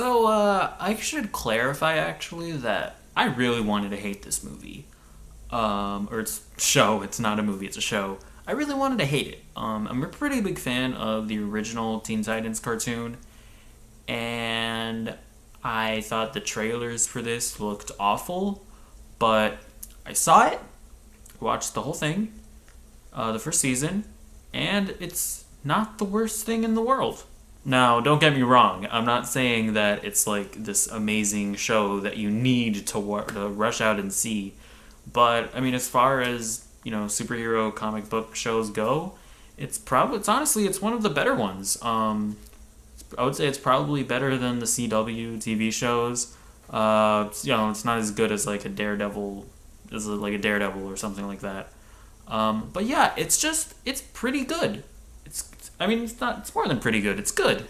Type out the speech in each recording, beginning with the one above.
I should clarify actually that I really wanted to hate this movie. Or it's show. It's not a movie. It's a show. I really wanted to hate it. I'm a pretty big fan of the original Teen Titans cartoon, and I thought the trailers for this looked awful. But I saw it, watched the whole thing, the first season, and it's not the worst thing in the world. Now, don't get me wrong. I'm not saying that it's like this amazing show that you need to rush out and see. But I mean, as far as superhero comic book shows go, it's honestly it's one of the better ones. I would say it's probably better than the CW TV shows. It's not as good as like a Daredevil, like a Daredevil or something like that. But yeah, it's pretty good. I mean, it's more than pretty good. It's good.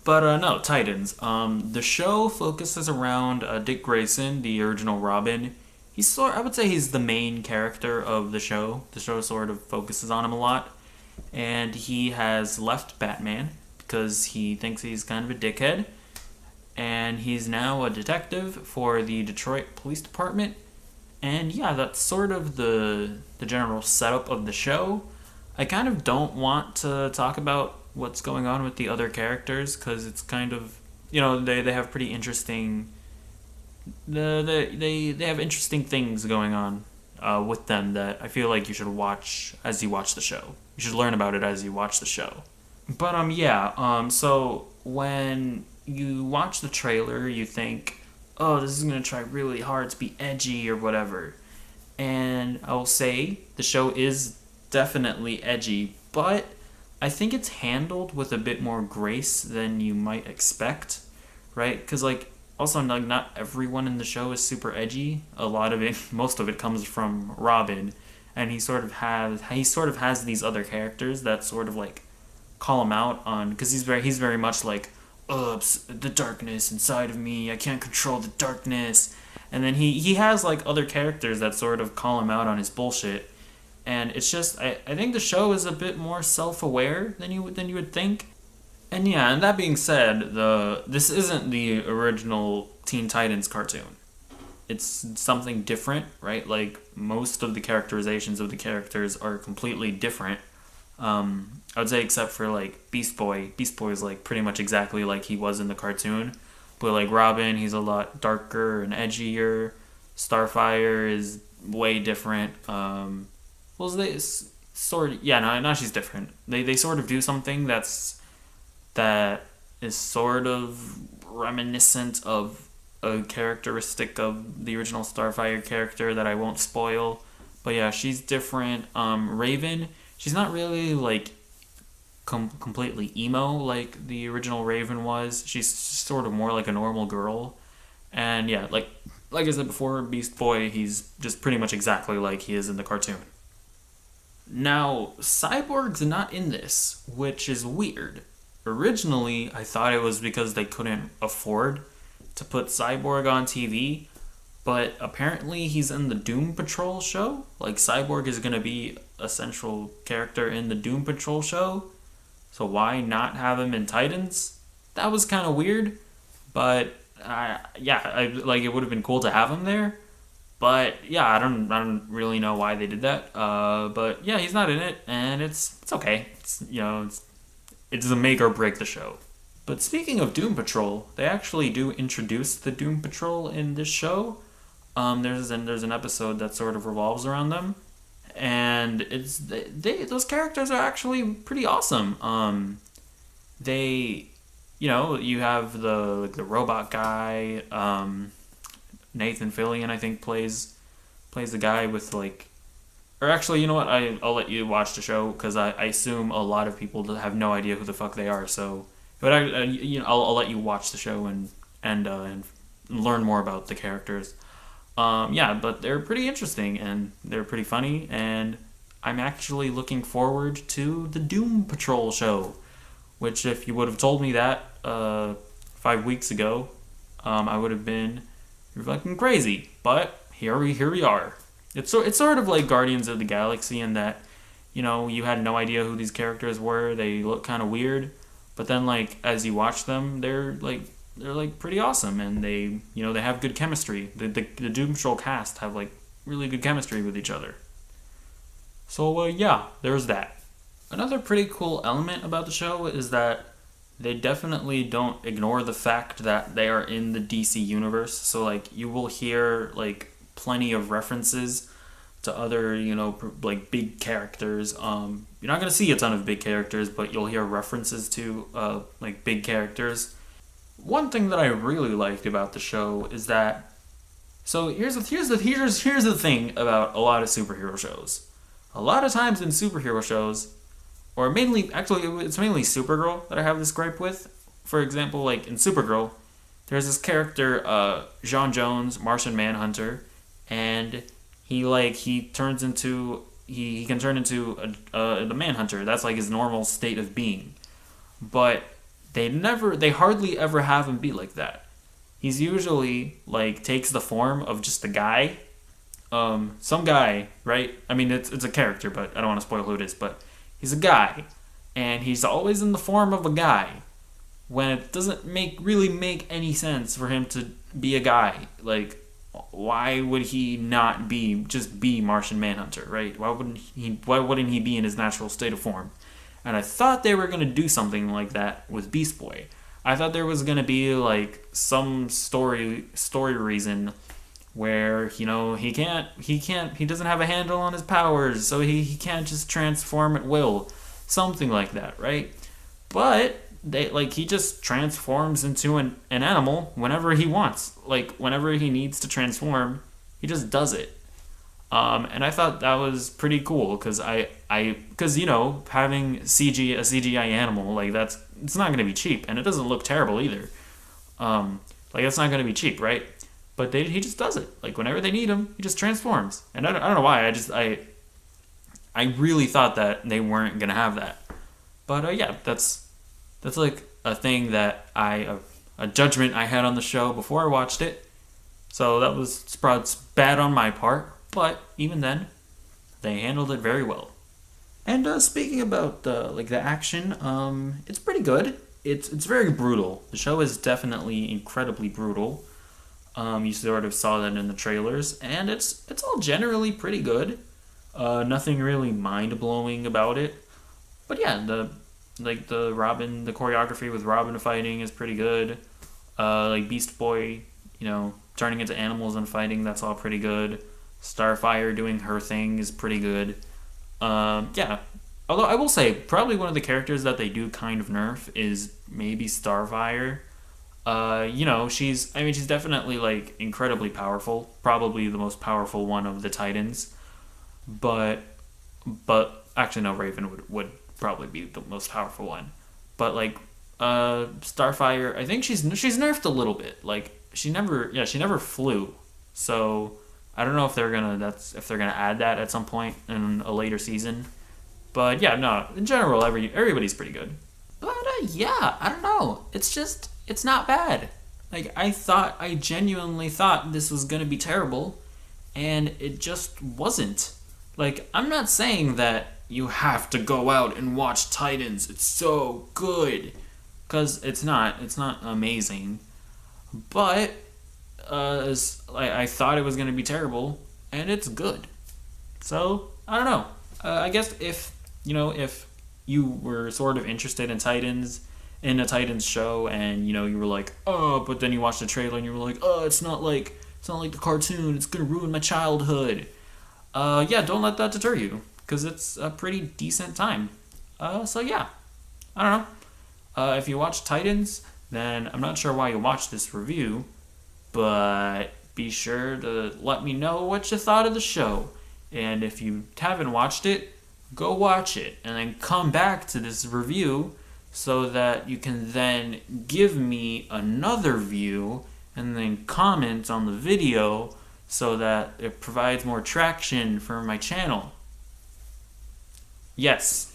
But no, Titans. The show focuses around Dick Grayson, the original Robin. I would say he's the main character of the show. The show sort of focuses on him a lot, and he has left Batman because he thinks he's kind of a dickhead, and he's now a detective for the Detroit Police Department. And yeah, that's sort of the general setup of the show. I kind of don't want to talk about what's going on with the other characters because it's kind of they have pretty interesting they have interesting things going on with them that I feel like you should watch as you watch the show. You should learn about it as you watch the show. But so when you watch the trailer, you think, oh, this is gonna try really hard to be edgy or whatever. And I will say the show is definitely edgy, but I think it's handled with a bit more grace than you might expect, right? Because also not everyone in the show is super edgy. Most of it comes from Robin, and he sort of has these other characters that sort of like call him out on because he's very much like, oh, the darkness inside of me. I can't control the darkness. And then he has like other characters that sort of call him out on his bullshit. And it's just I think the show is a bit more self-aware than you would think. And yeah, and that being said, this isn't the original Teen Titans cartoon. It's something different, right? Like most of the characterizations of the characters are completely different. I would say except for like Beast Boy. Beast Boy is like pretty much exactly like he was in the cartoon. But like Robin, he's a lot darker and edgier. Starfire is way different. Well, they sort of no, she's different. They sort of do something that is sort of reminiscent of a characteristic of the original Starfire character that I won't spoil. But yeah, she's different. Raven, she's not really like completely emo like the original Raven was. She's sort of more like a normal girl. And yeah, like I said before, Beast Boy, he's just pretty much exactly like he is in the cartoon. Now, Cyborg's not in this, which is weird. Originally, I thought it was because they couldn't afford to put Cyborg on TV, but apparently he's in the Doom Patrol show. Like, Cyborg is going to be a central character in the Doom Patrol show, so why not have him in Titans? That was kind of weird, but it would have been cool to have him there. But yeah, I don't really know why they did that. But yeah, he's not in it, and it's okay. It's a make or break the show. But speaking of Doom Patrol, they actually do introduce the Doom Patrol in this show. There's an episode that sort of revolves around them, and those characters are actually pretty awesome. You have the robot guy. Nathan Fillion, I think, plays the guy with or actually, you know what? I'll let you watch the show because I assume a lot of people have no idea who the fuck they are. So, but I'll let you watch the show and learn more about the characters. But they're pretty interesting and they're pretty funny, and I'm actually looking forward to the Doom Patrol show, which if you would have told me that 5 weeks ago, I would have been, you're fucking crazy. But here we are. It's sort of like Guardians of the Galaxy in that, you had no idea who these characters were. They look kind of weird, but then as you watch them, they're they're like pretty awesome, and they have good chemistry. The Doom Patrol cast have like really good chemistry with each other. So yeah, there's that. Another pretty cool element about the show is that they definitely don't ignore the fact that they are in the DC universe. So like you will hear like plenty of references to other, like big characters. You're not gonna see a ton of big characters, but you'll hear references to like big characters. One thing that I really liked about the show is that, so here's the thing about a lot of superhero shows. A lot of times in superhero shows, or mainly, actually, it's mainly Supergirl that I have this gripe with. For example, like in Supergirl, there's this character, J'onn J'onzz, Martian Manhunter, and he can turn into the Manhunter. That's like his normal state of being. But they hardly ever have him be like that. He's usually like takes the form of just a guy, some guy, right? I mean, it's a character, but I don't want to spoil who it is. But he's a guy, and he's always in the form of a guy. When it doesn't really make any sense for him to be a guy, like why would he not just be Martian Manhunter, right? Why wouldn't he be in his natural state of form? And I thought they were gonna do something like that with Beast Boy. I thought there was gonna be like some story reason where he doesn't have a handle on his powers, so he can't just transform at will, something like that, right? But he just transforms into an animal whenever he wants. Like whenever he needs to transform, he just does it. And I thought that was pretty cool because having a CGI animal, like it's not going to be cheap, and it doesn't look terrible either. It's not going to be cheap, right? But he just does it. Like whenever they need him, he just transforms. And I don't know why. I really thought that they weren't going to have that. But yeah, that's like a thing that a judgment I had on the show before I watched it. So that was bad on my part. But even then, they handled it very well. And speaking about the action, it's pretty good. It's very brutal. The show is definitely incredibly brutal. You sort of saw that in the trailers, and it's all generally pretty good. Nothing really mind blowing about it. But yeah, the choreography with Robin fighting is pretty good. Beast Boy, turning into animals and fighting, that's all pretty good. Starfire doing her thing is pretty good. Yeah. Although I will say, probably one of the characters that they do kind of nerf is maybe Starfire. She's definitely like incredibly powerful, probably the most powerful one of the Titans. But actually no, Raven would probably be the most powerful one. But Starfire, I think she's nerfed a little bit. Like she never flew. So I don't know if they're gonna add that at some point in a later season. But yeah, no, in general everybody's pretty good. But yeah, I don't know. It's not bad. Like I genuinely thought this was gonna be terrible, and it just wasn't. Like I'm not saying that you have to go out and watch Titans. It's so good, cause it's not amazing, but I thought it was gonna be terrible, and it's good. So I don't know. I guess if you were sort of interested in a Titans show, and you were like, oh, but then you watched the trailer and you were like, oh, it's not like the cartoon. It's gonna ruin my childhood. Yeah, don't let that deter you, because it's a pretty decent time. So yeah, I don't know. If you watch Titans, then I'm not sure why you watched this review, but be sure to let me know what you thought of the show. And if you haven't watched it, go watch it, and then come back to this review so that you can then give me another view and then comment on the video so that it provides more traction for my channel. Yes,